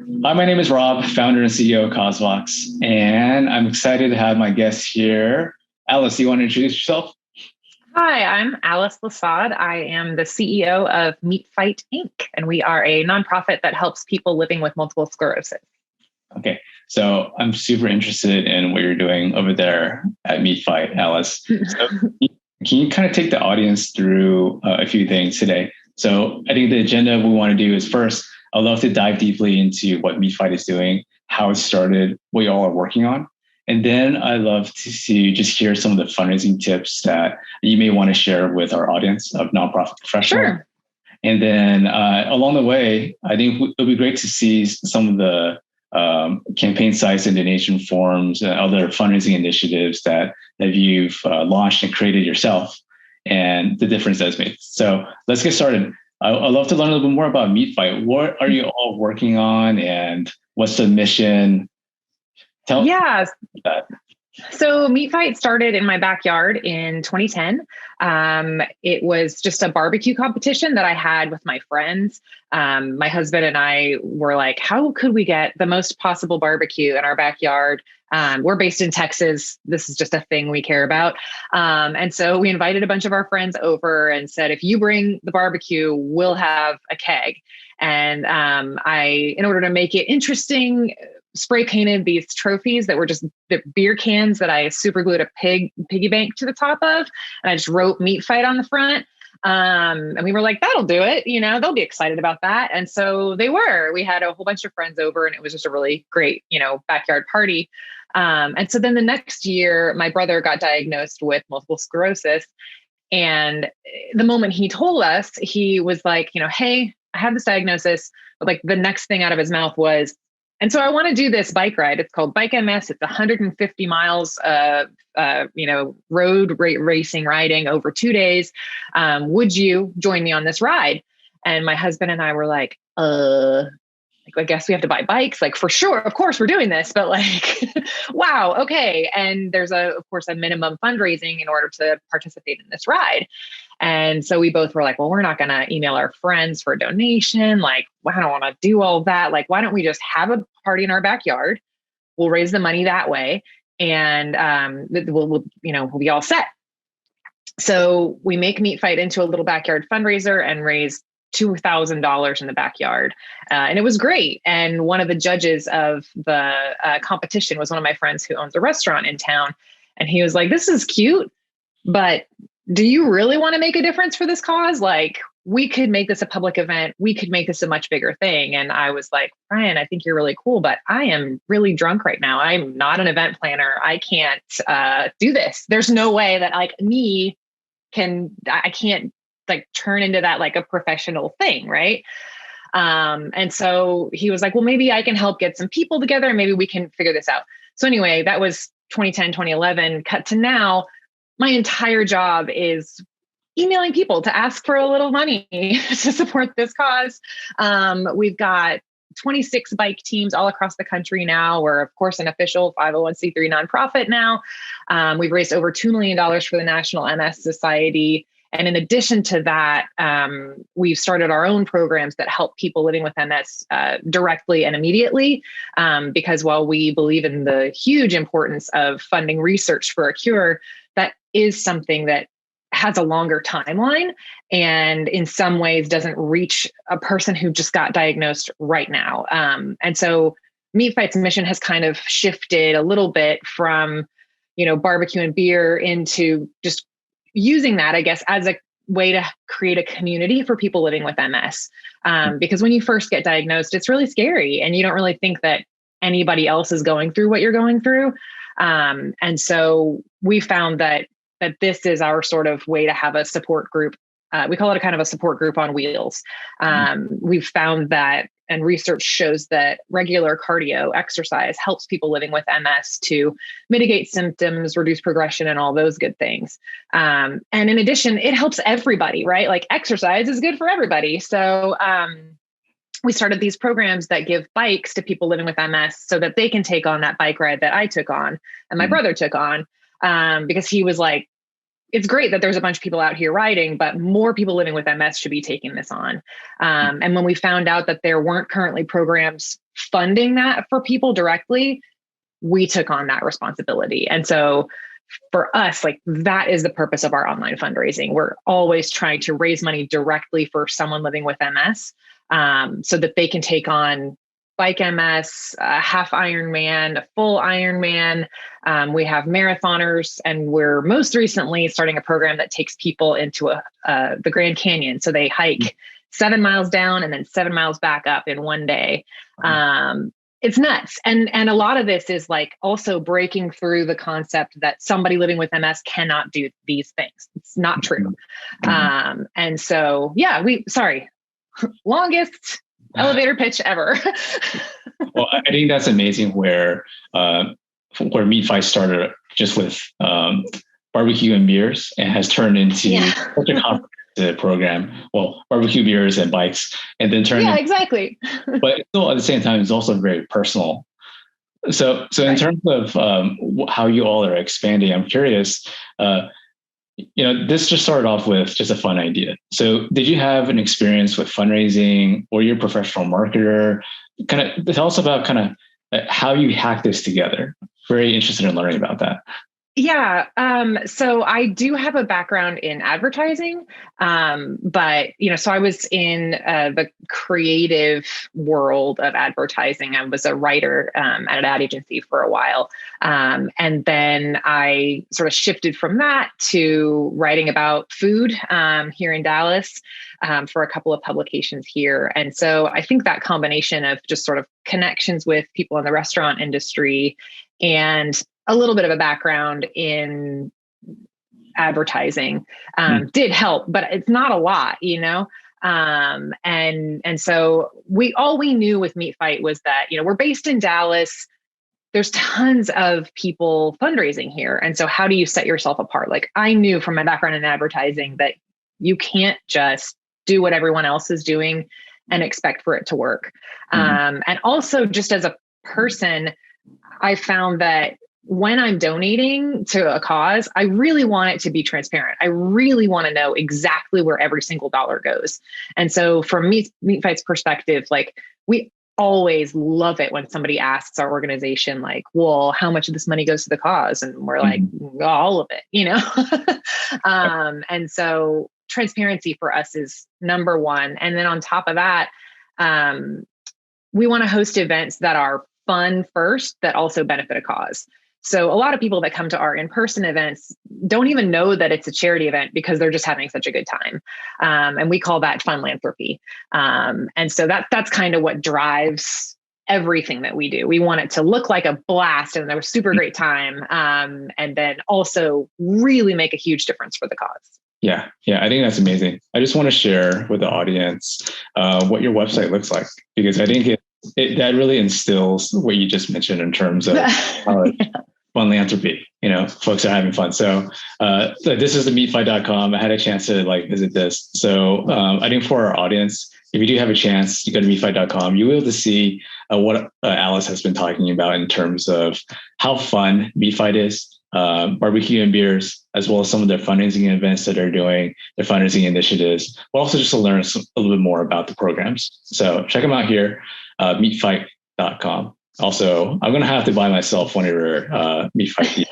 Hi, my name is Rob, founder and CEO of CauseVox, and I'm excited to have my guest here. Alice, you want to introduce yourself? Hi, I'm Alice Laussade. I am the CEO of Fight Inc., and we are a nonprofit that helps people living with multiple sclerosis. Okay, so I'm super interested in what you're doing over there at Fight, Alice. So can you kind of take the audience through a few things today? So I think the agenda we want to do is first, I'd love to dive deeply into what Fight is doing, how it started, what you all are working on. And then I'd love to see just hear some of the fundraising tips that you may want to share with our audience of nonprofit professionals. Sure. And then along the way, I think it'll be great to see some of the campaign sites and donation forms and other fundraising initiatives that you've launched and created yourself and the difference that's made. So let's get started. I'd love to learn a little bit more about Fight. What are you all working on and what's the mission? Tell Yeah. that. So Fight started in my backyard in 2010. It was just a barbecue competition that I had with my friends. My husband and I were like, how could we get the most possible barbecue in our backyard? We're based in Texas. This is just a thing we care about. And so we invited a bunch of our friends over and said, if you bring the barbecue, we'll have a keg. And in order to make it interesting, spray painted these trophies that were just the beer cans that I super glued a piggy bank to the top of. And I just wrote Fight on the front. And we were like, that'll do it. They'll be excited about that. And so they were. We had a whole bunch of friends over and it was just a really great, backyard party. And so then the next year, my brother got diagnosed with multiple sclerosis. And the moment he told us, he was like, hey, I have this diagnosis. But like the next thing out of his mouth was, and so I want to do this bike ride. It's called Bike MS. It's 150 miles of, road racing riding over 2 days. Would you join me on this ride? And my husband and I were like, I guess we have to buy bikes. Like, for sure, of course we're doing this, but like, wow, okay. And there's of course, a minimum fundraising in order to participate in this ride. And so we both were like, well, we're not going to email our friends for a donation. Like, I don't want to do all that. Like, why don't we just have a party in our backyard? We'll raise the money that way. And we'll be all set. So we make Fight into a little backyard fundraiser and raise $2,000 in the backyard. And it was great. And one of the judges of the competition was one of my friends who owns a restaurant in town. And he was like, this is cute, but do you really want to make a difference for this cause? Like, we could make this a public event. We could make this a much bigger thing. And I was like, Brian, I think you're really cool, but I am really drunk right now. I'm not an event planner. I can't do this. There's no way that I can't like turn into that like a professional thing. Right. And so he was like, well, maybe I can help get some people together and maybe we can figure this out. So anyway, that was 2010, 2011. Cut to now, my entire job is emailing people to ask for a little money to support this cause. We've got 26 bike teams all across the country now. We're, of course, an official 501c3 nonprofit now. We've raised over $2 million for the National MS Society. And in addition to that, we've started our own programs that help people living with MS directly and immediately. Because while we believe in the huge importance of funding research for a cure, that is something that has a longer timeline and in some ways doesn't reach a person who just got diagnosed right now. And so Fight's mission has kind of shifted a little bit from, barbecue and beer into just using that, I guess, as a way to create a community for people living with MS. Because when you first get diagnosed, it's really scary and you don't really think that anybody else is going through what you're going through. And so we found that this is our sort of way to have a support group. We call it a kind of a support group on wheels. We've found that, and research shows that regular cardio exercise helps people living with MS to mitigate symptoms, reduce progression, and all those good things. And in addition, it helps everybody, right? Like, exercise is good for everybody. So we started these programs that give bikes to people living with MS so that they can take on that bike ride that I took on and my brother took on, because he was like, it's great that there's a bunch of people out here riding, but more people living with MS should be taking this on. And when we found out that there weren't currently programs funding that for people directly, we took on that responsibility. And so for us, like that is the purpose of our online fundraising. We're always trying to raise money directly for someone living with MS, so that they can take on bike MS, a half Ironman, a full Ironman. We have marathoners, and we're most recently starting a program that takes people into the Grand Canyon. So they hike 7 miles down and then 7 miles back up in one day. It's nuts. And a lot of this is like also breaking through the concept that somebody living with MS cannot do these things. It's not true. And so, yeah, longest elevator pitch ever. Well, I think that's amazing where Meat Fight started just with barbecue and beers and has turned into such a comprehensive program. Well, barbecue, beers, and bikes, and then turned. Yeah, exactly. But still, at the same time, it's also very personal. So in terms of how you all are expanding, I'm curious. This just started off with just a fun idea. So did you have an experience with fundraising, or you're a professional marketer? Kind of tell us about kind of how you hack this together. Very interested in learning about that. Yeah. So I do have a background in advertising, but, so I was in the creative world of advertising. I was a writer at an ad agency for a while. And then I sort of shifted from that to writing about food here in Dallas for a couple of publications here. And so I think that combination of just sort of connections with people in the restaurant industry and a little bit of a background in advertising did help, but it's not a lot, and so all we knew with Meat Fight was that, we're based in Dallas. There's tons of people fundraising here. And so how do you set yourself apart? Like I knew from my background in advertising that you can't just do what everyone else is doing and expect for it to work. And also just as a person, I found that when I'm donating to a cause, I really want it to be transparent. I really want to know exactly where every single dollar goes. And so from Meat Fight's perspective, like we always love it when somebody asks our organization, like, well, how much of this money goes to the cause? And we're like, all of it, And so transparency for us is number one. And then on top of that, we want to host events that are fun first, that also benefit a cause. So a lot of people that come to our in-person events don't even know that it's a charity event because they're just having such a good time. And we call that funlanthropy. And so that's kind of what drives everything that we do. We want it to look like a blast and there was super great time. And then also really make a huge difference for the cause. Yeah, I think that's amazing. I just want to share with the audience what your website looks like, because I think that really instills what you just mentioned in terms of funlanthropy. Folks are having fun. So this is the meatfight.com. I had a chance to visit this. So I think for our audience, if you do have a chance, you go to meatfight.com, you will be able to see what Alice has been talking about in terms of how fun Meat Fight is, barbecue and beers, as well as some of their fundraising events that they're doing, their fundraising initiatives, but also just to learn a little bit more about the programs. So check them out here, meatfight.com. Also, I'm going to have to buy myself one of your Meat Fight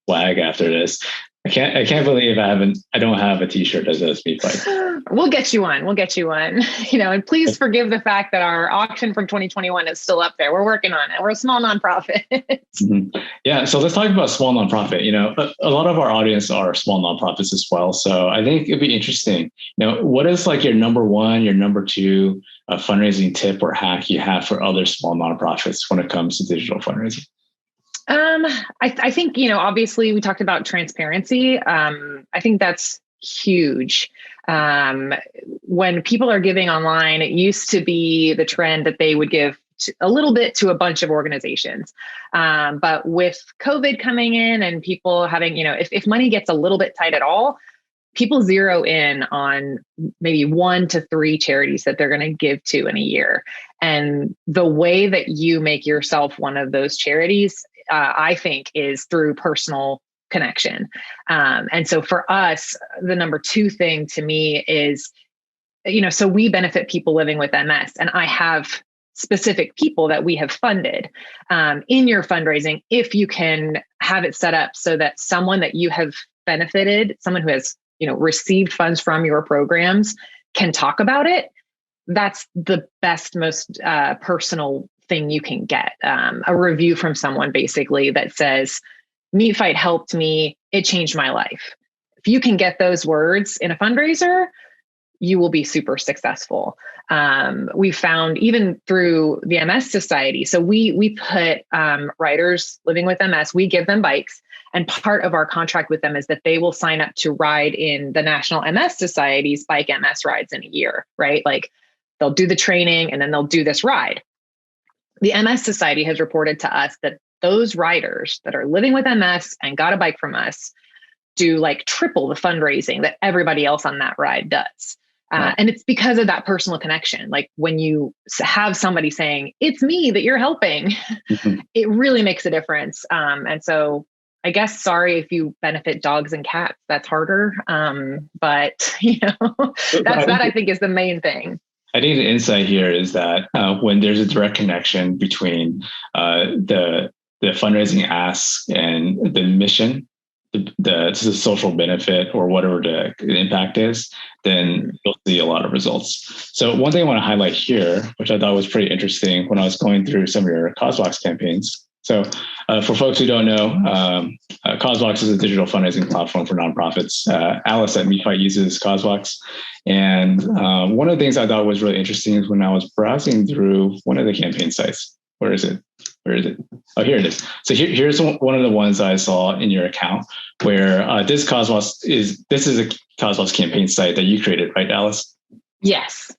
flag after this. I can't believe I don't have a t-shirt that says Meat Fight. We'll get you one. And please forgive the fact that our auction from 2021 is still up there. We're working on it. We're a small nonprofit. Yeah. So let's talk about small nonprofit. A lot of our audience are small nonprofits as well. So I think it'd be interesting. What is your number one, your number two fundraising tip or hack you have for other small nonprofits when it comes to digital fundraising? I think, obviously we talked about transparency. I think that's huge. When people are giving online, it used to be the trend that they would give a little bit to a bunch of organizations. But with COVID coming in and people having, if money gets a little bit tight at all, people zero in on maybe 1 to 3 charities that they're going to give to in a year. And the way that you make yourself one of those charities, I think, is through personal connection. And so for us, the number 2 thing to me is, so we benefit people living with MS, and I have specific people that we have funded in your fundraising, if you can have it set up so that someone that you have benefited, someone who has, received funds from your programs, can talk about it. That's the best, most personal thing you can get. A review from someone basically that says, Meat Fight helped me. It changed my life. If you can get those words in a fundraiser, you will be super successful. We found even through the MS Society. So we put riders living with MS, we give them bikes. And part of our contract with them is that they will sign up to ride in the National MS Society's bike MS rides in a year, right? Like they'll do the training and then they'll do this ride. The MS Society has reported to us that those riders that are living with MS and got a bike from us do like triple the fundraising that everybody else on that ride does. And it's because of that personal connection. Like when you have somebody saying, it's me that you're helping, it really makes a difference. And so I guess, sorry if you benefit dogs and cats, that's harder. But that I think is the main thing. I think the insight here is that when there's a direct connection between the fundraising ask and the mission, the social benefit or whatever the impact is, then you'll see a lot of results. So one thing I want to highlight here, which I thought was pretty interesting when I was going through some of your CauseVox campaigns. So for folks who don't know, CauseVox is a digital fundraising platform for nonprofits. Alice at Meat Fight uses CauseVox. And one of the things I thought was really interesting is when I was browsing through one of the campaign sites. Where is it? Oh, here it is. So here's one of the ones I saw in your account where this is a CauseVox campaign site that you created, right, Alice? Yes.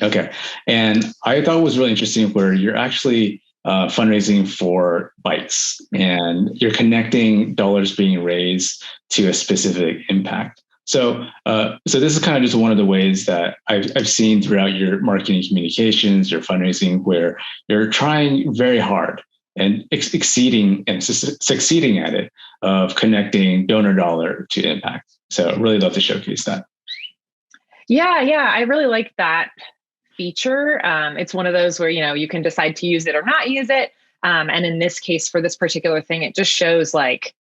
Okay. And I thought it was really interesting where you're actually fundraising for bikes and you're connecting dollars being raised to a specific impact. So this is kind of just one of the ways that I've seen throughout your marketing communications, your fundraising, where you're trying very hard and succeeding at it of connecting donor dollar to impact. So really love to showcase that. Yeah, I really like that feature. It's one of those where, you can decide to use it or not use it. And in this case, for this particular thing, it just shows like,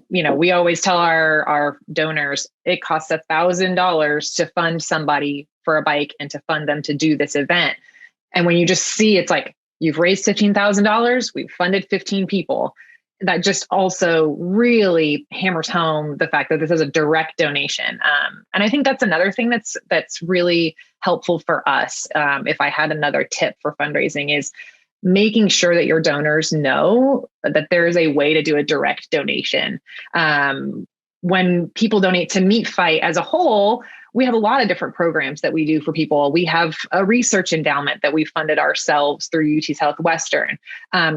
we always tell our donors, it costs $1,000 to fund somebody for a bike and to fund them to do this event. And when you just see, it's like, you've raised $15,000, we've funded 15 people. That just also really hammers home the fact that this is a direct donation. And I think that's another thing that's really helpful for us. If I had another tip for fundraising is making sure that your donors know that there is a way to do a direct donation. When people donate to Meat Fight as a whole, we have a lot of different programs that we do for people. We have a research endowment that we funded ourselves through UT Southwestern.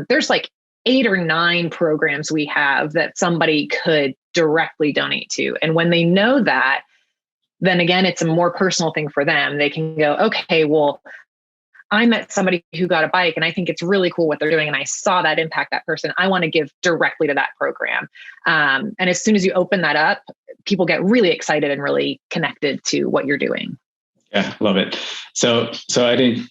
There's like 8 or 9 programs we have that somebody could directly donate to. And when they know that, then again, it's a more personal thing for them. They can go, okay, well, I met somebody who got a bike and I think it's really cool what they're doing. And I saw that impact that person. I want to give directly to that program. And as soon as you open that up, people get really excited and really connected to what you're doing. Yeah, love it. So I think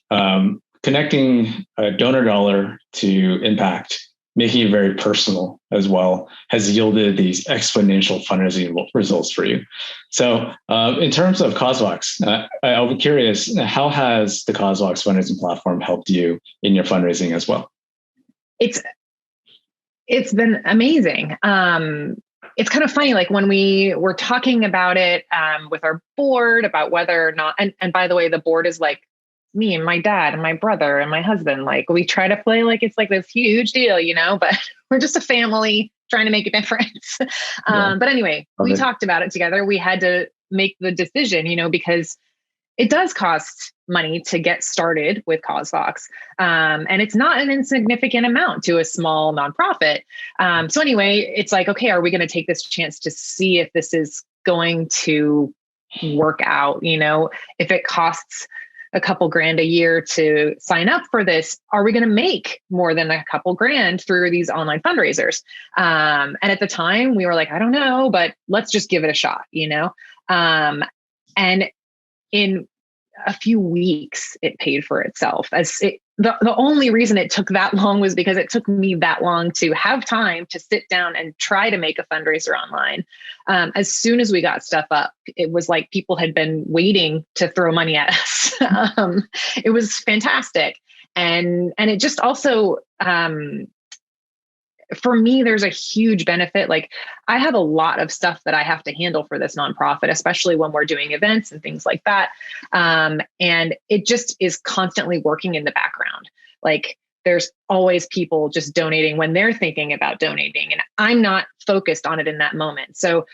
connecting a donor dollar to impact, making it very personal as well, has yielded these exponential fundraising results for you. So in terms of CauseVox, I'll be curious, how has the CauseVox fundraising platform helped you in your fundraising as well? It's been amazing. It's kind of funny, like when we were talking about it with our board about whether or not, and by the way, the board is like me and my dad and my brother and my husband, like we try to play like it's like this huge deal, but we're just a family trying to make a difference. But anyway, we talked about it together. We had to make the decision, because it does cost money to get started with CauseVox. And it's not an insignificant amount to a small nonprofit. So anyway, it's like, okay, are we going to take this chance to see if this is going to work out? If it costs a couple grand a year to sign up for this, are we going to make more than a couple grand through these online fundraisers? And at the time we were like, I don't know, but let's just give it a shot, And in a few weeks, it paid for itself. The only reason it took that long was because it took me that long to have time to sit down and try to make a fundraiser online. As soon as we got stuff up, it was like people had been waiting to throw money at us. It was fantastic. And it just also, for me, there's a huge benefit. Like, I have a lot of stuff that I have to handle for this nonprofit, especially when we're doing events and things like that. And it just is constantly working in the background. Like, there's always people just donating when they're thinking about donating, and I'm not focused on it in that moment. So,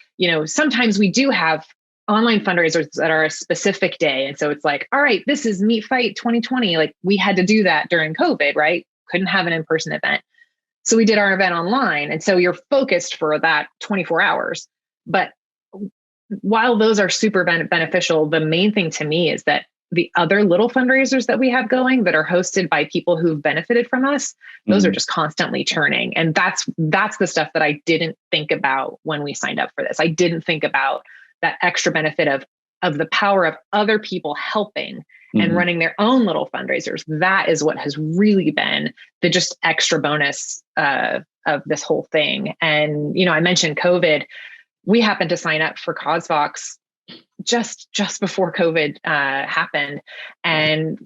sometimes we do have online fundraisers that are a specific day. And so it's like, all right, this is Meet Fight 2020. Like, we had to do that during COVID, right? Couldn't have an in-person event. So we did our event online. And so you're focused for that 24 hours. But while those are super beneficial, the main thing to me is that the other little fundraisers that we have going that are hosted by people who've benefited from us, those are just constantly churning. And that's the stuff that I didn't think about when we signed up for this. I didn't think about that extra benefit of the power of other people helping and running their own little fundraisers. That is what has really been the just extra bonus of this whole thing. And, I mentioned COVID. We happened to sign up for CauseVox just before COVID happened. And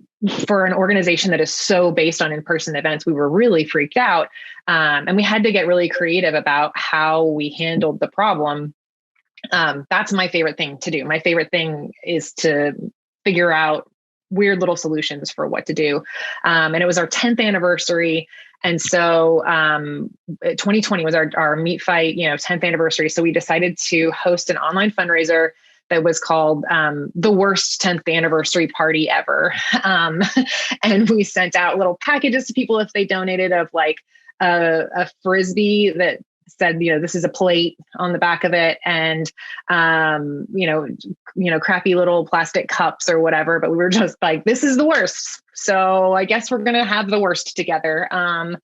for an organization that is so based on in-person events, we were really freaked out. And we had to get really creative about how we handled the problem. That's my favorite thing to do. My favorite thing is to figure out weird little solutions for what to do. And it was our 10th anniversary. And so 2020 was our Meet Fight, 10th anniversary. So we decided to host an online fundraiser that was called the worst 10th anniversary party ever. And we sent out little packages to people if they donated, of like a Frisbee that said, this is a plate on the back of it, and, crappy little plastic cups or whatever. But we were just like, this is the worst. So I guess we're going to have the worst together. I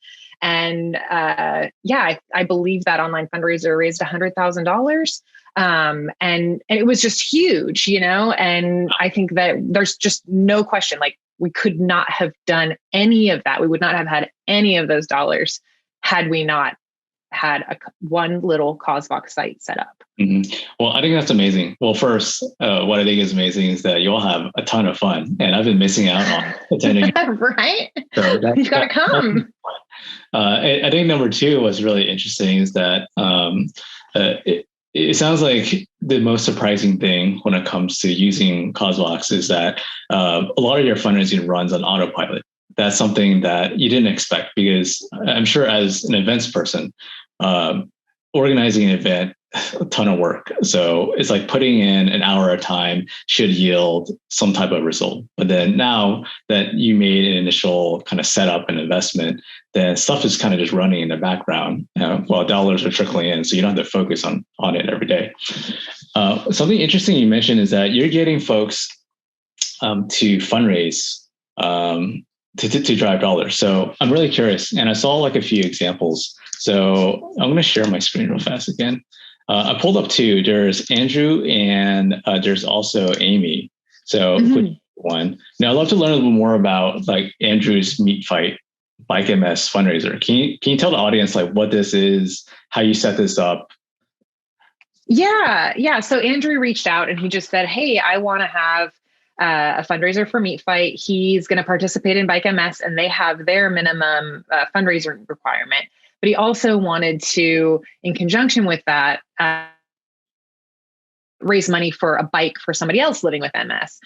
believe that online fundraiser raised $100,000. And it was just huge, and I think that there's just no question, like, we could not have done any of that. We would not have had any of those dollars had we not had one little CauseVox site set up. Well, I think that's amazing. Well, first, what I think is amazing is that you'll have a ton of fun, and I've been missing out on attending. Right? So you've got to come. I think number two, what's really interesting is that it sounds like the most surprising thing when it comes to using CauseVox is that a lot of your fundraising runs on autopilot. That's something that you didn't expect, because I'm sure as an events person, organizing an event, a ton of work. So it's like putting in an hour at a time should yield some type of result. But then now that you made an initial kind of setup and investment, then stuff is kind of just running in the background while dollars are trickling in. So you don't have to focus on it every day. Something interesting you mentioned is that you're getting folks to fundraise to drive dollars. So I'm really curious, and I saw like a few examples. So I'm going to share my screen real fast again. I pulled up two. There's Andrew and there's also Amy. So one. Now I'd love to learn a little more about like Andrew's Meet Fight Bike MS fundraiser. Can you tell the audience like what this is, how you set this up? Yeah. So Andrew reached out and he just said, hey, I want to have a fundraiser for Meet Fight. He's going to participate in Bike MS, and they have their minimum fundraiser requirement. But he also wanted to, in conjunction with that, raise money for a bike for somebody else living with MS.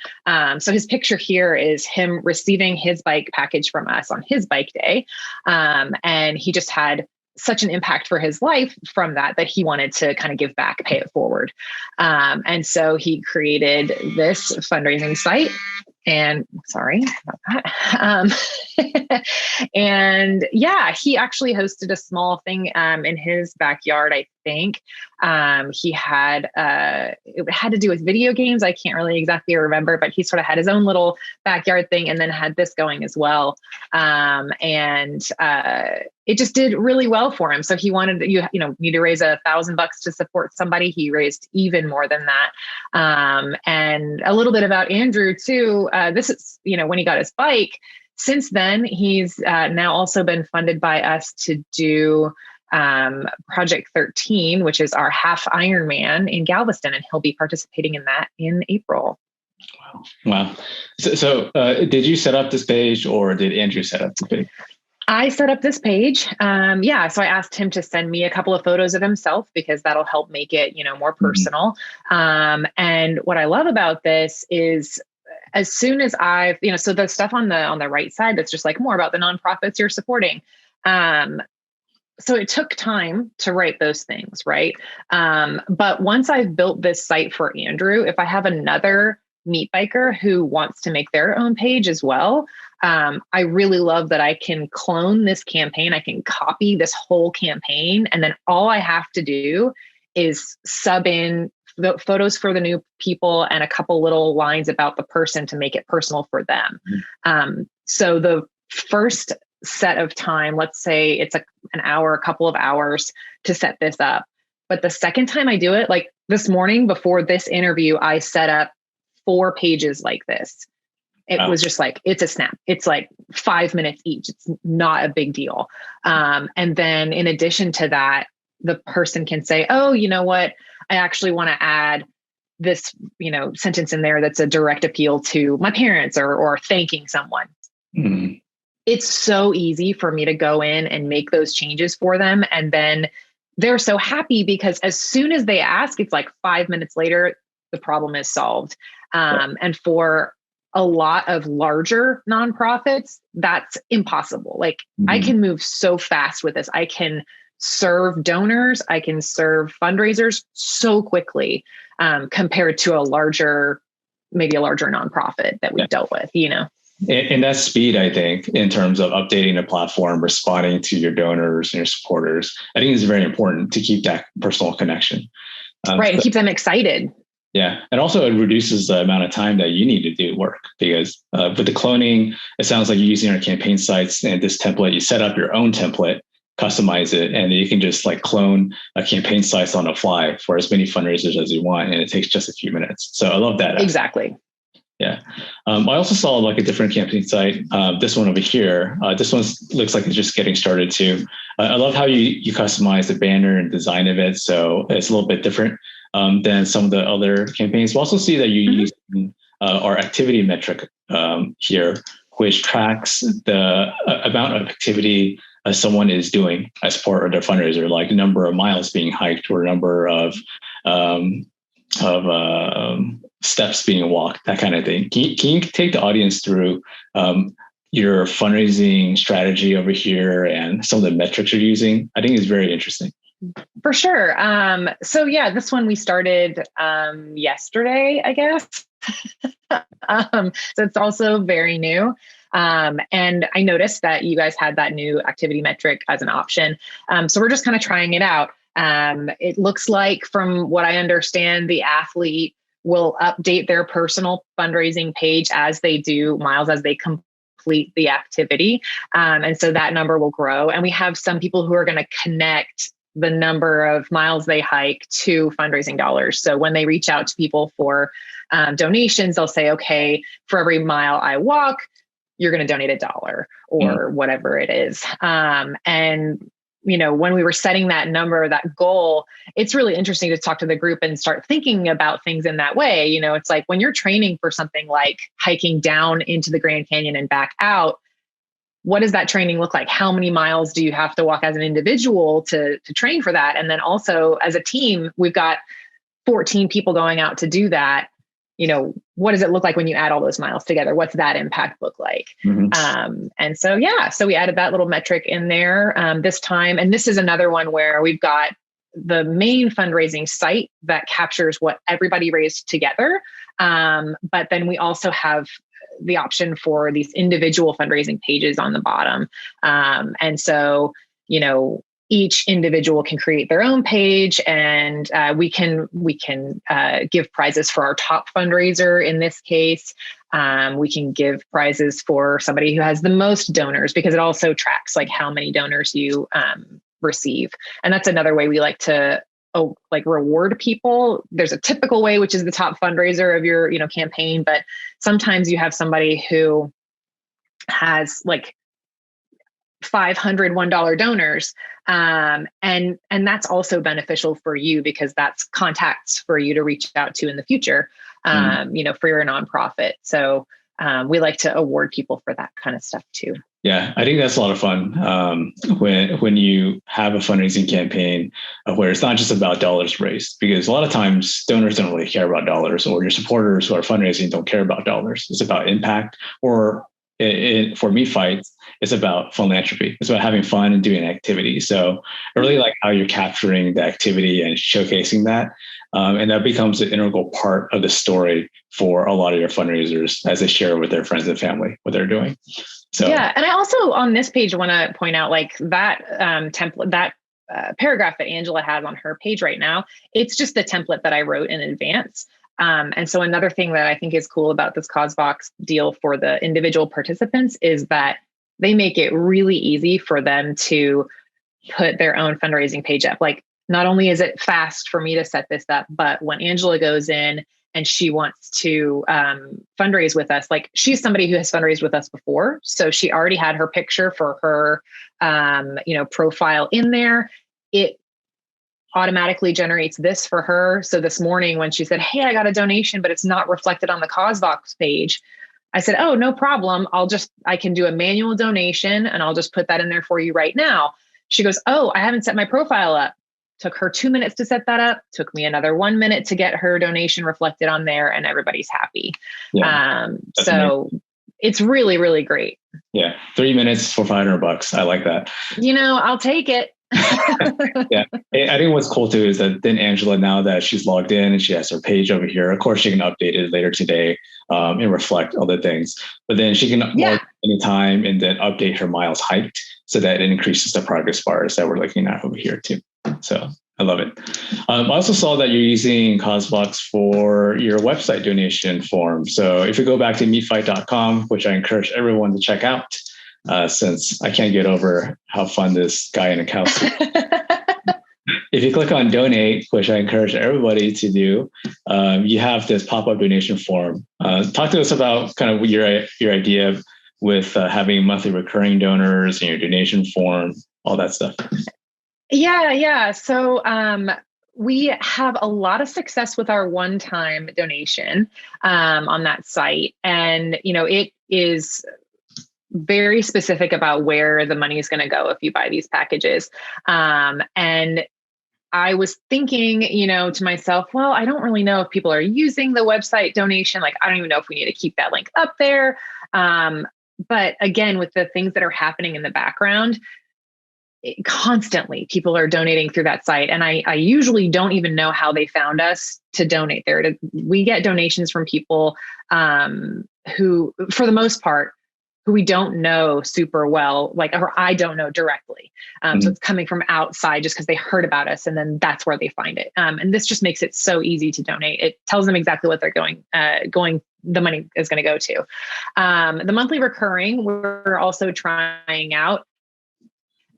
So his picture here is him receiving his bike package from us on his bike day. And he just had such an impact for his life from that he wanted to kind of give back, pay it forward. And so he created this fundraising site. And sorry about that. And yeah, he actually hosted a small thing in his backyard. think. He had, it had to do with video games. I can't really exactly remember, but he sort of had his own little backyard thing and then had this going as well. It just did really well for him. So he wanted, need to raise $1,000 to support somebody. He raised even more than that. And a little bit about Andrew too. This is, when he got his bike. Since then, he's now also been funded by us to do Project 13, which is our half Ironman in Galveston, and he'll be participating in that in April. Wow. So did you set up this page or did Andrew set up the page? I set up this page. So I asked him to send me a couple of photos of himself because that'll help make it, more personal. And what I love about this is as soon as I've, so the stuff on the right side, that's just like more about the nonprofits you're supporting. So it took time to write those things, right? But once I've built this site for Andrew, if I have another meat biker who wants to make their own page as well, I really love that I can clone this campaign. I can copy this whole campaign. And then all I have to do is sub in the photos for the new people and a couple little lines about the person to make it personal for them. So the first set of time, let's say it's an hour, a couple of hours to set this up. But the second time I do it, like this morning before this interview, I set up 4 pages like this. It was just like, it's a snap. It's like 5 minutes each. It's not a big deal. And then in addition to that, the person can say, oh, you know what? I actually want to add this, sentence in there that's a direct appeal to my parents or thanking someone. Mm-hmm. It's so easy for me to go in and make those changes for them. And then they're so happy because as soon as they ask, it's like 5 minutes later, the problem is solved. And for a lot of larger nonprofits, that's impossible. Like I can move so fast with this. I can serve donors. I can serve fundraisers so quickly compared to maybe a larger nonprofit that we've dealt with, And that speed, I think, in terms of updating the platform, responding to your donors and your supporters, I think is very important to keep that personal connection. Right. And keep them excited. Yeah. And also it reduces the amount of time that you need to do work because with the cloning, it sounds like you're using our campaign sites and this template, you set up your own template, customize it, and you can just like clone a campaign sites on the fly for as many fundraisers as you want. And it takes just a few minutes. So I love that. Exactly. Yeah. I also saw like a different campaign site. This one over here. This one looks like it's just getting started too. I love how you customize the banner and design of it. So it's a little bit different than some of the other campaigns. We also see that you use our activity metric here, which tracks the amount of activity someone is doing as part of their fundraiser, like number of miles being hiked or number of steps being walked, that kind of thing. Can you take the audience through your fundraising strategy over here and some of the metrics you're using? I think it's very interesting. For sure. So yeah, this one we started yesterday, I guess. So it's also very new. And I noticed that you guys had that new activity metric as an option. So we're just kind of trying it out. It looks like, from what I understand, the athlete will update their personal fundraising page as they do miles, as they complete the activity. And so that number will grow. And we have some people who are going to connect the number of miles they hike to fundraising dollars. So when they reach out to people for donations, they'll say, okay, for every mile I walk, you're going to donate $1 or whatever it is. And when we were setting that number, that goal, it's really interesting to talk to the group and start thinking about things in that way. It's like when you're training for something like hiking down into the Grand Canyon and back out, what does that training look like? How many miles do you have to walk as an individual to train for that? And then also as a team, we've got 14 people going out to do that. What does it look like when you add all those miles together? What's that impact look like? And so we added that little metric in there this time. And this is another one where we've got the main fundraising site that captures what everybody raised together. But then we also have the option for these individual fundraising pages on the bottom. And so, each individual can create their own page, and we can give prizes for our top fundraiser in this case. We can give prizes for somebody who has the most donors, because it also tracks like how many donors you receive. And that's another way we like to reward people. There's a typical way, which is the top fundraiser of your campaign, but sometimes you have somebody who has like 500 $1 donors. And that's also beneficial for you, because that's contacts for you to reach out to in the future, for your nonprofit. So we like to award people for that kind of stuff too. Yeah, I think that's a lot of fun when you have a fundraising campaign where it's not just about dollars raised, because a lot of times donors don't really care about dollars, or your supporters who are fundraising don't care about dollars. It's about impact, or for Meat Fight, it's about philanthropy. It's about having fun and doing activity. So I really like how you're capturing the activity and showcasing that. And that becomes an integral part of the story for a lot of your fundraisers as they share with their friends and family what they're doing. So yeah. And I also on this page want to point out like that template, that paragraph that Angela has on her page right now, it's just the template that I wrote in advance. And so another thing that I think is cool about this CauseVox deal for the individual participants is that they make it really easy for them to put their own fundraising page up. Like, not only is it fast for me to set this up, but when Angela goes in and she wants to fundraise with us, like she's somebody who has fundraised with us before. So she already had her picture for her, profile in there. It automatically generates this for her. So this morning when she said, "Hey, I got a donation, but it's not reflected on the CauseVox page," I said, "Oh, no problem. I can do a manual donation and I'll just put that in there for you right now." She goes, "Oh, I haven't set my profile up." Took her 2 minutes to set that up. Took me another 1 minute to get her donation reflected on there, and everybody's happy. Yeah, so amazing. It's really, really great. Yeah. 3 minutes for $500. I like that. I'll take it. Yeah. I think what's cool too is that then Angela, now that she's logged in and she has her page over here, of course she can update it later today and reflect other things, but then she can log anytime and then update her miles hiked so that it increases the progress bars that we're looking at over here too. So I love it. I also saw that you're using CauseVox for your website donation form. So if you go back to meatfight.com, which I encourage everyone to check out, since I can't get over how fun this guy in a cow suit. If you click on donate, which I encourage everybody to do, you have this pop-up donation form. Talk to us about kind of your idea with having monthly recurring donors and your donation form, all that stuff. Yeah. So we have a lot of success with our one-time donation on that site. And, it is very specific about where the money is going to go if you buy these packages. And I was thinking, to myself, well, I don't really know if people are using the website donation. Like, I don't even know if we need to keep that link up there. But again, with the things that are happening in the background, constantly people are donating through that site. And I usually don't even know how they found us to donate there. We get donations from people who, for the most part, who we don't know super well, or I don't know directly. So it's coming from outside just because they heard about us, and then that's where they find it. And this just makes it so easy to donate. It tells them exactly what they're the money is going to go to. The monthly recurring, we're also trying out.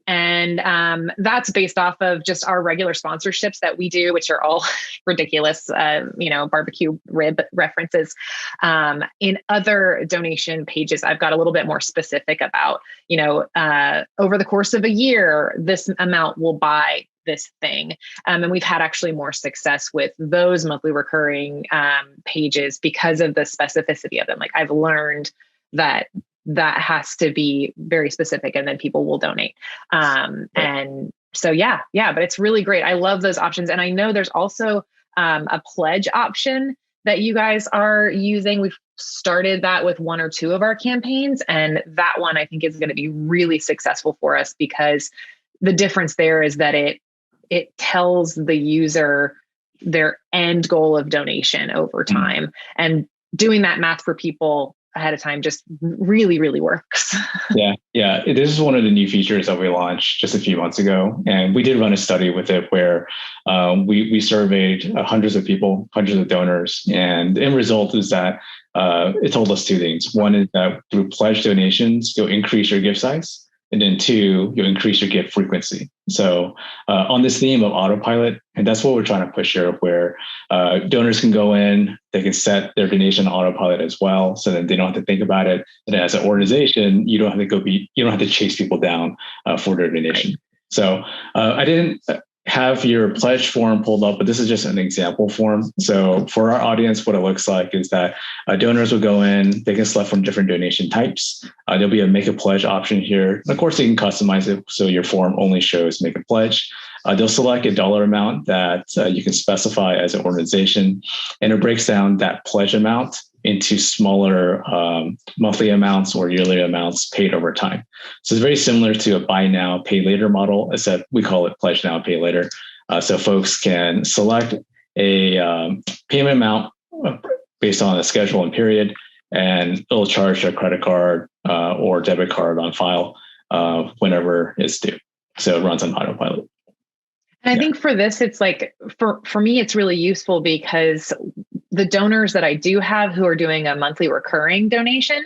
And that's based off of just our regular sponsorships that we do, which are all ridiculous, barbecue rib references. In other donation pages, I've got a little bit more specific about, over the course of a year, this amount will buy this thing. And we've had actually more success with those monthly recurring pages because of the specificity of them. Like, I've learned that has to be very specific, and then people will donate. And so, but it's really great. I love those options. And I know there's also a pledge option that you guys are using. We've started that with one or two of our campaigns, and that one I think is going to be really successful for us, because the difference there is that it tells the user their end goal of donation over time. And doing that math for people ahead of time just really, really works. Yeah. Yeah. This is one of the new features that we launched just a few months ago. And we did run a study with it where we surveyed hundreds of people, hundreds of donors. And the end result is that it told us two things. One is that through pledge donations, you'll increase your gift size. And then two, you'll increase your gift frequency. So on this theme of autopilot, and that's what we're trying to push here, where donors can go in, they can set their donation autopilot as well, so that they don't have to think about it. And as an organization, you don't have to chase people down for their donation. So I didn't have your pledge form pulled up, but this is just an example form. So for our audience, what it looks like is that donors will go in, they can select from different donation types. There'll be a make a pledge option here. Of course, they can customize it so your form only shows make a pledge. They'll select a dollar amount that you can specify as an organization, and it breaks down that pledge amount into smaller monthly amounts or yearly amounts paid over time. So it's very similar to a buy now, pay later model, except we call it pledge now, pay later. So folks can select a payment amount based on a schedule and period, and it'll charge their credit card or debit card on file whenever it's due. So it runs on autopilot. And I think for this, it's like, for me, it's really useful because the donors that I do have who are doing a monthly recurring donation,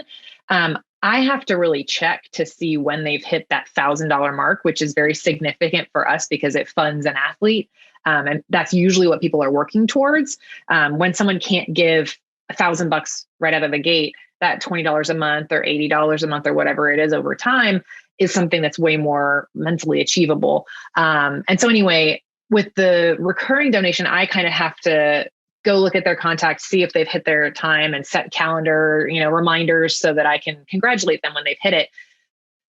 I have to really check to see when they've hit that $1,000 mark, which is very significant for us because it funds an athlete. And that's usually what people are working towards. When someone can't give $1,000 right out of the gate, that $20 a month or $80 a month or whatever it is over time is something that's way more mentally achievable. And so anyway, with the recurring donation, I kind of have to go look at their contacts, see if they've hit their time, and set calendar, reminders so that I can congratulate them when they've hit it.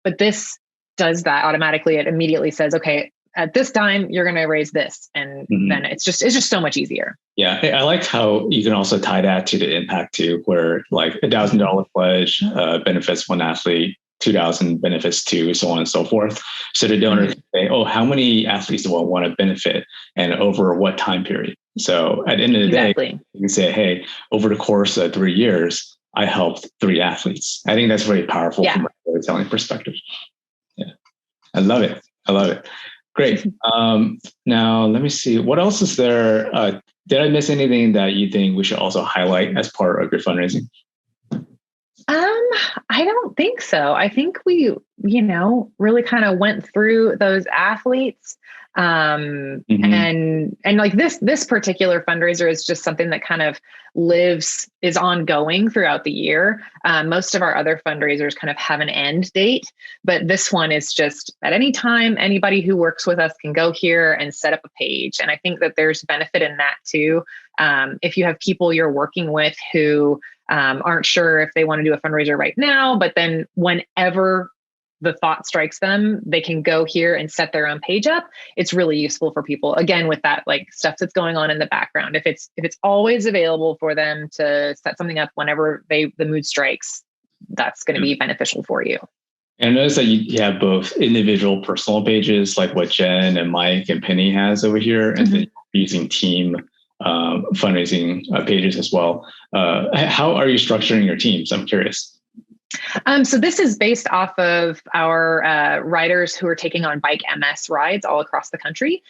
But this does that automatically. It immediately says, okay, at this time, you're going to raise this. And then it's just so much easier. Yeah. I liked how you can also tie that to the impact too, where like $1,000 pledge benefits one athlete, 2,000 benefits two, so on and so forth. So the donor can say, oh, how many athletes do I want to benefit and over what time period? So at the end of the day, you can say, hey, over the course of 3 years, I helped 3 athletes. I think that's very powerful from a storytelling perspective. Yeah. I love it. Great. Now, let me see. What else is there? Did I miss anything that you think we should also highlight as part of your fundraising? I don't think so. I think we, really kind of went through those athletes. And like this particular fundraiser is just something that kind of is ongoing throughout the year. Most of our other fundraisers kind of have an end date, but this one is just at any time, anybody who works with us can go here and set up a page. And I think that there's benefit in that too. If you have people you're working with who aren't sure if they want to do a fundraiser right now, but then whenever the thought strikes them, they can go here and set their own page up. It's really useful for people, again, with that like stuff that's going on in the background. If it's always available for them to set something up whenever the mood strikes, that's going to be beneficial for you. And notice that you have both individual personal pages, like what Jen and Mike and Penny has over here, and then using team fundraising pages as well. How are you structuring your teams? I'm curious. So this is based off of our riders who are taking on Bike MS rides all across the country.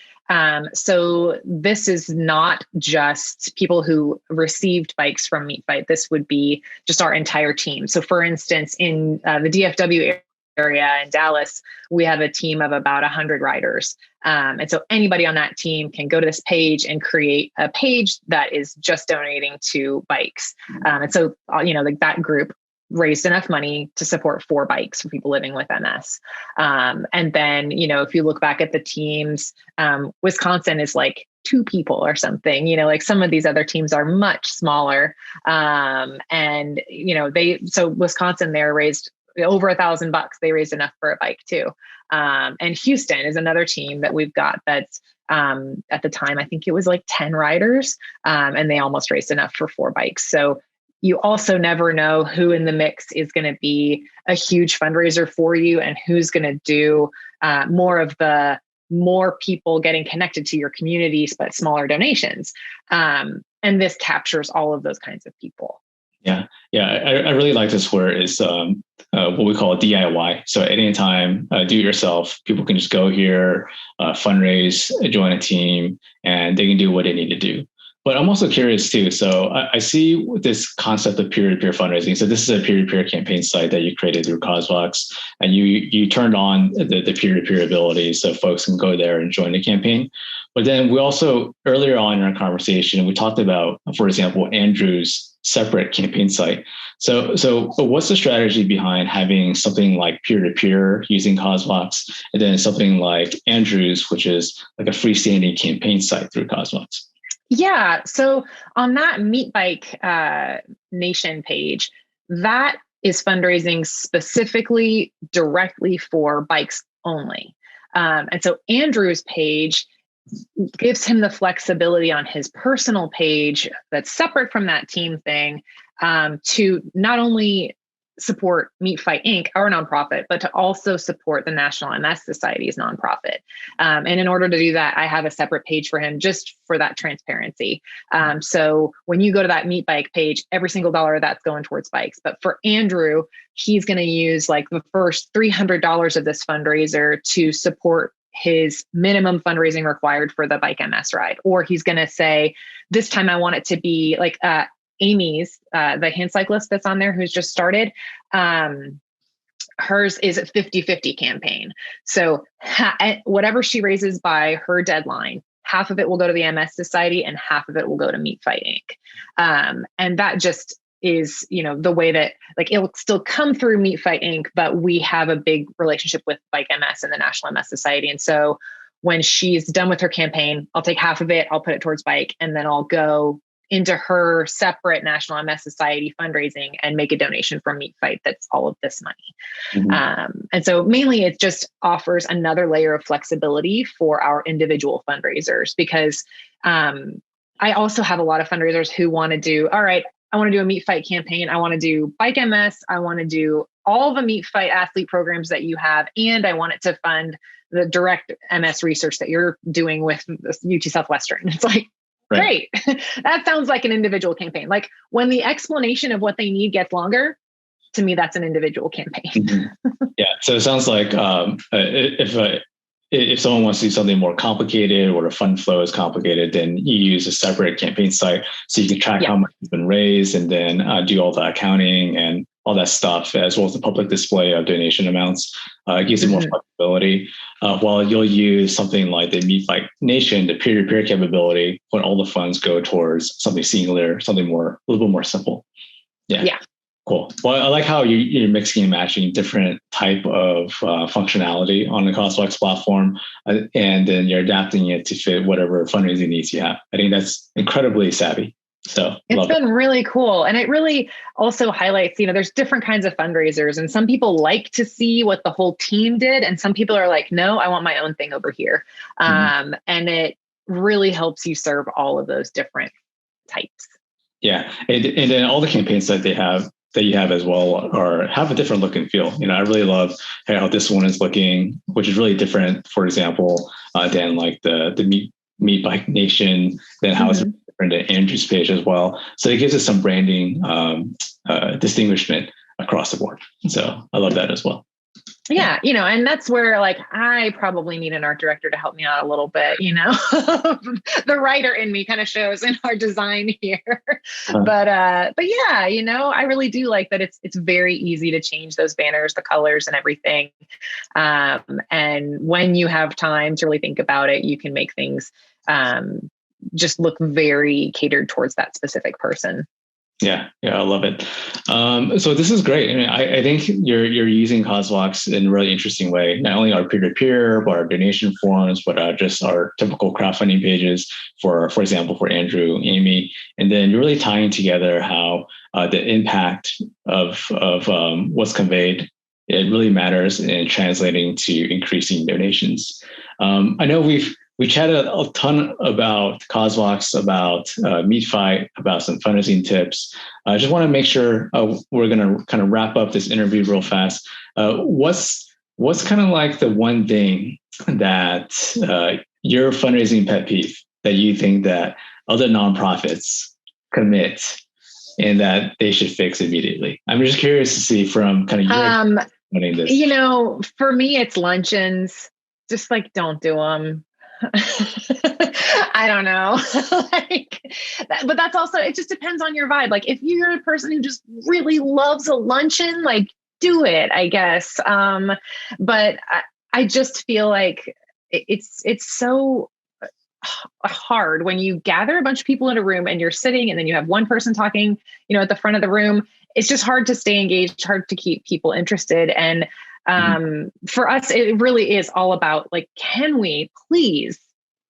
So this is not just people who received bikes from Meet Fight. This would be just our entire team. So for instance, in the DFW area in Dallas, we have a team of about 100 riders. And so anybody on that team can go to this page and create a page that is just donating to bikes. And so, like that group raised enough money to support 4 bikes for people living with MS. And then, if you look back at the teams, Wisconsin is like 2 people or something, like some of these other teams are much smaller. And, so Wisconsin there raised over $1,000. They raised enough for a bike too. And Houston is another team that we've got that's, at the time, I think it was like 10 riders, and they almost raised enough for 4 bikes. So you also never know who in the mix is going to be a huge fundraiser for you and who's going to do more people getting connected to your communities, but smaller donations. And this captures all of those kinds of people. Yeah, yeah, I really like this where it's what we call DIY. So at any time, do it yourself. People can just go here, fundraise, join a team, and they can do what they need to do. But I'm also curious too. So I see this concept of peer-to-peer fundraising. So this is a peer-to-peer campaign site that you created through CauseVox, and you turned on the peer-to-peer ability so folks can go there and join the campaign. But then we also, earlier on in our conversation, we talked about, for example, Andrew's separate campaign site. So what's the strategy behind having something like peer-to-peer using CauseVox, and then something like Andrew's, which is like a freestanding campaign site through CauseVox? Yeah. So on that Meat Bike Nation page, that is fundraising specifically directly for bikes only. And so Andrew's page gives him the flexibility on his personal page that's separate from that team thing, to not only support Meat Fight Inc., our nonprofit, but to also support the National MS Society's nonprofit. And in order to do that, I have a separate page for him just for that transparency. So when you go to that Meat Bike page, every single dollar of that's going towards bikes. But for Andrew, he's going to use like the first $300 of this fundraiser to support his minimum fundraising required for the Bike MS ride. Or he's going to say, this time I want it to be like Amy's, the hand cyclist that's on there who's just started. Hers is a 50-50 campaign. So whatever she raises by her deadline, half of it will go to the MS Society and half of it will go to Meat Fight Inc. And that just is, the way that like it'll still come through Meat Fight Inc., but we have a big relationship with Bike MS and the National MS Society. And so when she's done with her campaign, I'll take half of it, I'll put it towards bike, and then I'll go into her separate National MS Society fundraising and make a donation from Meat Fight that's all of this money. Mm-hmm. And so mainly it just offers another layer of flexibility for our individual fundraisers, because I also have a lot of fundraisers who want to do, all right, I want to do a Meat Fight campaign. I want to do Bike MS. I want to do all the Meat Fight athlete programs that you have. And I want it to fund the direct MS research that you're doing with UT Southwestern. It's like, right. Great. That sounds like an individual campaign. Like when the explanation of what they need gets longer, to me, that's an individual campaign. Mm-hmm. Yeah. So it sounds like if someone wants to do something more complicated or the fund flow is complicated, then you use a separate campaign site so you can track how much has been raised, and then do all the accounting and all that stuff, as well as the public display of donation amounts. It gives you more flexibility. While you'll use something like the Meat Fight Nation, the peer-to-peer capability, when all the funds go towards something singular, something more, a little bit more simple. Yeah. Cool. Well, I like how you're mixing and matching different type of functionality on the CauseVox platform, and then you're adapting it to fit whatever fundraising needs you have. I think that's incredibly savvy. So it's been really cool. And it really also highlights, there's different kinds of fundraisers, and some people like to see what the whole team did. And some people are like, no, I want my own thing over here. And it really helps you serve all of those different types. Yeah. And then all the campaigns that you have as well have a different look and feel. I really love how this one is looking, which is really different, for example, than like the Meat Bike Nation, then how it's different than Andrew's page as well. So it gives us some branding distinguishment across the board. So I love that as well. Yeah, and that's where like I probably need an art director to help me out a little bit, the writer in me kind of shows in our design here. But yeah, I really do like that it's very easy to change those banners, the colors and everything. And when you have time to really think about it, you can make things just look very catered towards that specific person. Yeah, I love it. So this is great. I mean, I think you're using CauseVox in a really interesting way. Not only our peer-to-peer, but our donation forums, but just our typical crowdfunding pages for example, for Andrew, Amy, and then you're really tying together how the impact of what's conveyed, it really matters in translating to increasing donations. I know we chatted a ton about CauseVox, about Meat Fight, about some fundraising tips. I just want to make sure we're going to kind of wrap up this interview real fast. What's kind of like the one thing that your fundraising pet peeve that you think that other nonprofits commit and that they should fix immediately? I'm just curious to see from kind of your this. You know, for me, it's luncheons. Just like, don't do them. I don't know. But that's also, it just depends on your vibe. Like if you're a person who just really loves a luncheon, like do it, I guess. But I just feel like it's so hard when you gather a bunch of people in a room and you're sitting and then you have one person talking, at the front of the room. It's just hard to stay engaged, hard to keep people interested. And for us, it really is all about like, can we please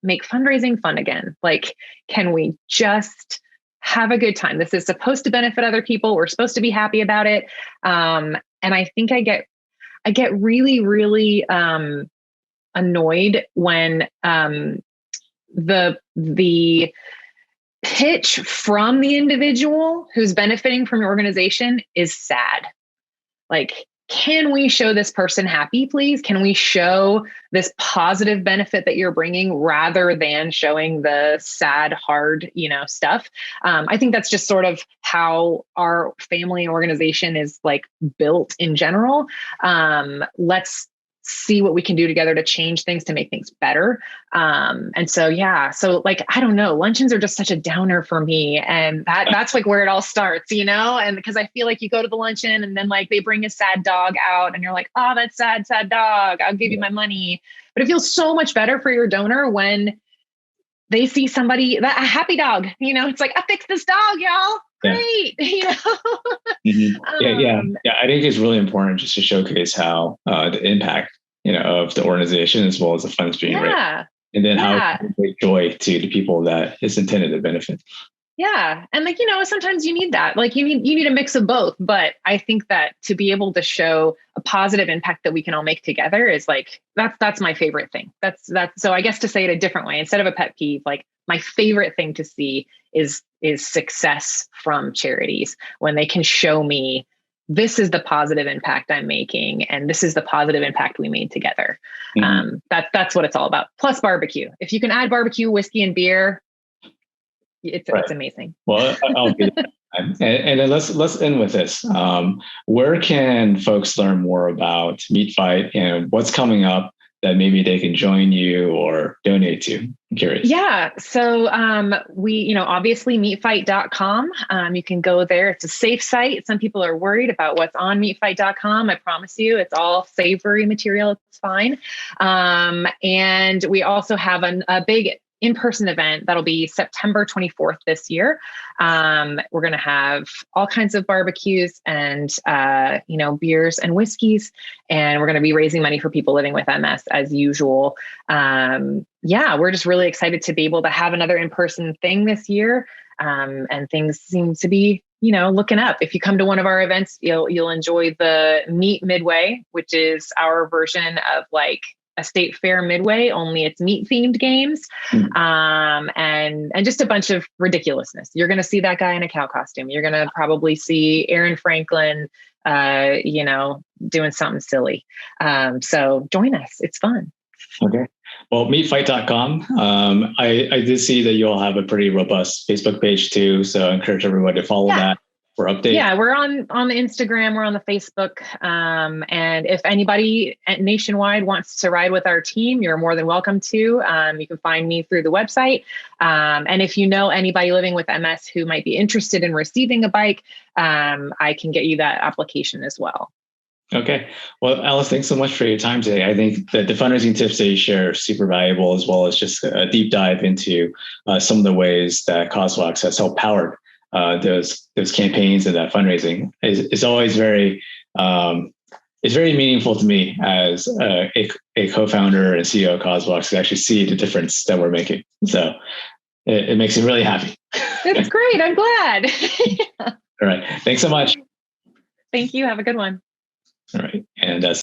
make fundraising fun again? Like, can we just have a good time? This is supposed to benefit other people. We're supposed to be happy about it. And I think I get really, really annoyed when the pitch from the individual who's benefiting from your organization is sad. Like, can we show this person happy, please? Can we show this positive benefit that you're bringing rather than showing the sad, hard, stuff? I think that's just sort of how our family organization is like built in general. Let's see what we can do together to change things, to make things better. And so, like, I don't know, luncheons are just such a downer for me. And that's like where it all starts, and because I feel like you go to the luncheon and then like they bring a sad dog out and you're like, oh, that's sad dog. I'll give you my money. But it feels so much better for your donor when they see somebody, a happy dog, it's like, I fixed this dog, y'all. Great. Yeah. I think it's really important just to showcase how the impact, of the organization as well as the funds being raised, and then how it brings joy to the people that is intended to benefit. Yeah. And like, sometimes you need that. Like you need a mix of both. But I think that to be able to show a positive impact that we can all make together is like, that's my favorite thing. That's so I guess to say it a different way, instead of a pet peeve, like my favorite thing to see is success from charities when they can show me this is the positive impact I'm making, and this is the positive impact we made together. That's what it's all about. Plus barbecue. If you can add barbecue, whiskey, and beer, it's amazing. Well, I'll do that. And then let's end with this. Where can folks learn more about Meat Fight and what's coming up that maybe they can join you or donate to? I'm curious. Yeah. So we, obviously meatfight.com. You can go there. It's a safe site. Some people are worried about what's on meatfight.com. I promise you, it's all savory material. It's fine. And we also have a big in-person event that'll be September 24th this year. We're going to have all kinds of barbecues and, beers and whiskeys, and we're going to be raising money for people living with MS as usual. We're just really excited to be able to have another in-person thing this year. And things seem to be, looking up. If you come to one of our events, you'll enjoy the Meat Midway, which is our version of like a state fair midway, only it's meat themed games. And just a bunch of ridiculousness. You're going to see that guy in a cow costume. You're going to probably see Aaron Franklin, doing something silly. So join us. It's fun. Okay. Well, meatfight.com. I did see that you all have a pretty robust Facebook page too. So I encourage everyone to follow that for updates. Yeah, we're on the Instagram, we're on the Facebook. And if anybody nationwide wants to ride with our team, you're more than welcome to. You can find me through the website. And if you know anybody living with MS who might be interested in receiving a bike, I can get you that application as well. Okay. Well, Alice, thanks so much for your time today. I think that the fundraising tips that you share are super valuable, as well as just a deep dive into some of the ways that CauseVox has helped power those campaigns and that fundraising. It's always very it's very meaningful to me as a co-founder and CEO of CauseVox to actually see the difference that we're making. So it makes me really happy. That's great. I'm glad. All right. Thanks so much. Thank you. Have a good one. All right. And